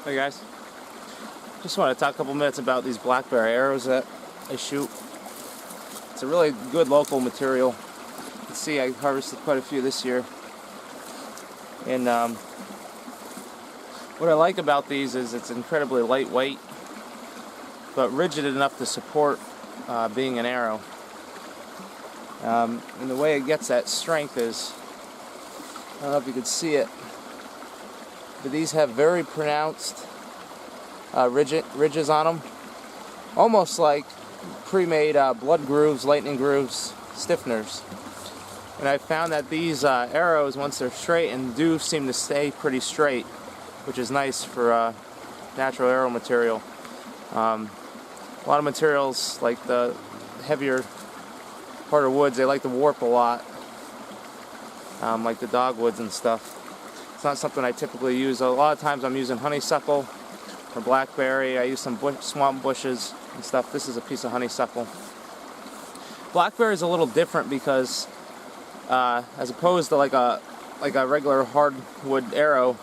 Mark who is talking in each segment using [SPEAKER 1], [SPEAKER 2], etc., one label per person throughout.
[SPEAKER 1] Hey guys, just want to talk a couple minutes about these Blackberry arrows that I shoot. It's a really good local material. You can see I harvested quite a few this year. And what I like about these is it's incredibly lightweight, but rigid enough to support being an arrow. And the way it gets that strength is, I don't know if you can see it, but these have very pronounced ridges on them, almost like pre-made blood grooves, lightning grooves, stiffeners. And I found that these arrows, once they're straightened, do seem to stay pretty straight, which is nice for natural arrow material. A lot of materials, like the heavier, harder woods, they like to warp a lot, like the dogwoods and stuff. It's not something I typically use. A lot of times I'm using honeysuckle or blackberry. I use some swamp bushes and stuff. This is a piece of honeysuckle. Blackberry is a little different because as opposed to like a regular hardwood arrow,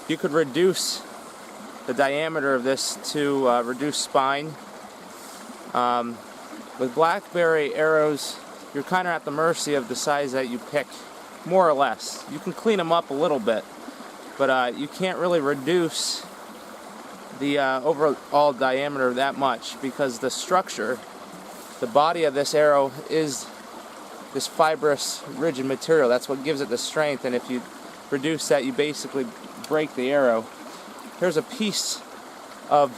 [SPEAKER 1] you could reduce the diameter of this to reduce spine. With blackberry arrows, you're kind of at the mercy of the size that you pick, more or less. You can clean them up a little bit, but you can't really reduce the overall diameter that much, because the structure, the body of this arrow is this fibrous, rigid material. That's what gives it the strength, and if you reduce that, you basically break the arrow. Here's a piece of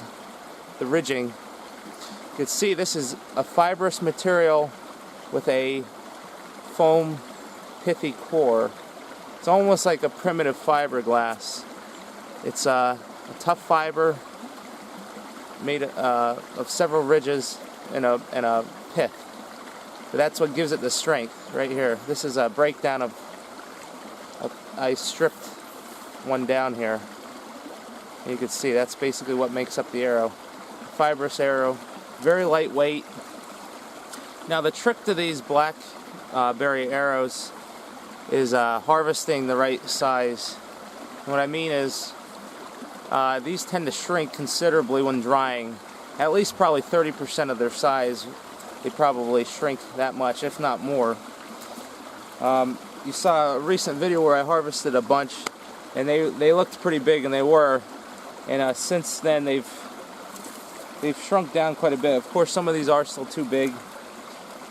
[SPEAKER 1] the ridging. You can see this is a fibrous material with a foam pithy core. It's almost like a primitive fiberglass. It's a tough fiber made of several ridges and a pith. But that's what gives it the strength right here. This is a breakdown of I stripped one down here. And you can see that's basically what makes up the arrow. Fibrous arrow, very lightweight. Now the trick to these blackberry arrows is harvesting the right size. And what I mean is these tend to shrink considerably when drying. At least probably 30% of their size, they probably shrink that much, if not more. You saw a recent video where I harvested a bunch, and they looked pretty big, and they were. And since then they've shrunk down quite a bit. Of course, some of these are still too big.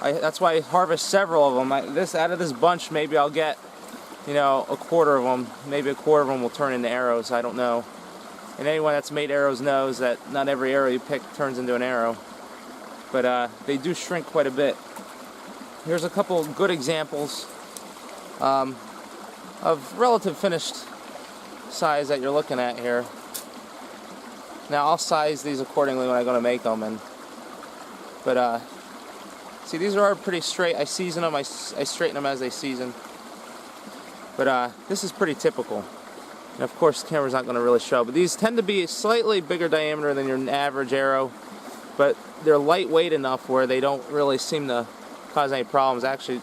[SPEAKER 1] That's why I harvest several of them. Out of this bunch, maybe I'll get, a quarter of them. Maybe a quarter of them will turn into arrows. I don't know. And anyone that's made arrows knows that not every arrow you pick turns into an arrow. But they do shrink quite a bit. Here's a couple good examples of relative finished size that you're looking at here. Now I'll size these accordingly when I'm going to make them. But see, these are pretty straight. I season them. I straighten them as they season. But this is pretty typical. And of course, the camera's not going to really show. But these tend to be slightly bigger diameter than your average arrow. But they're lightweight enough where they don't really seem to cause any problems. Actually,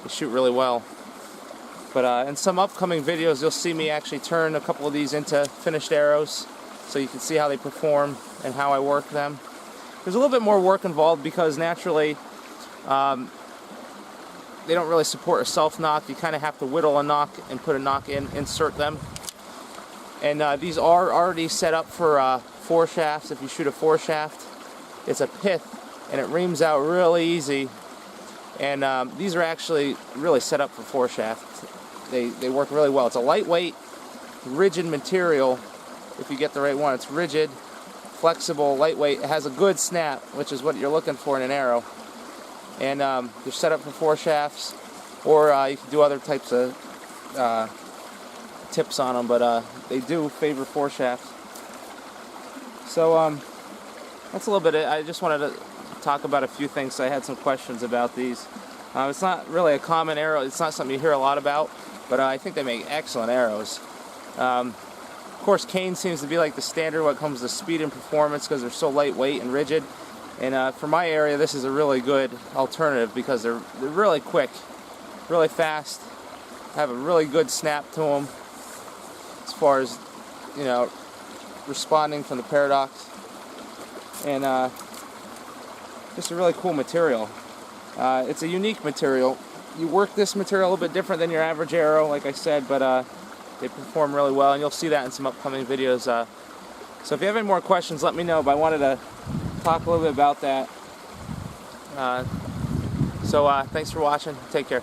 [SPEAKER 1] they shoot really well. But in some upcoming videos, you'll see me actually turn a couple of these into finished arrows, so you can see how they perform and how I work them. There's a little bit more work involved because naturally they don't really support a self-knock. You kind of have to whittle a knock and put a knock in, insert them. And these are already set up for fore-shafts. If you shoot a fore-shaft, it's a pith, and it reams out really easy. And these are actually really set up for fore-shaft. They work really well. It's a lightweight, rigid material. If you get the right one, it's rigid, flexible, lightweight. It has a good snap, which is what you're looking for in an arrow. And they're set up for fore-shafts, or you can do other types of tips on them, but they do favor fore-shafts. So that's a little bit it. I just wanted to talk about a few things. So I had some questions about these. It's not really a common arrow. It's not something you hear a lot about, but I think they make excellent arrows. Of course, cane seems to be like the standard when it comes to speed and performance because they're so lightweight and rigid. And for my area, this is a really good alternative because they're really quick, really fast, have a really good snap to them as far as, responding from the paradox, and just a really cool material. It's a unique material. You work this material a little bit different than your average arrow, like I said, but they perform really well, and you'll see that in some upcoming videos. So if you have any more questions, let me know, but I wanted to talk a little bit about that. So thanks for watching. Take care.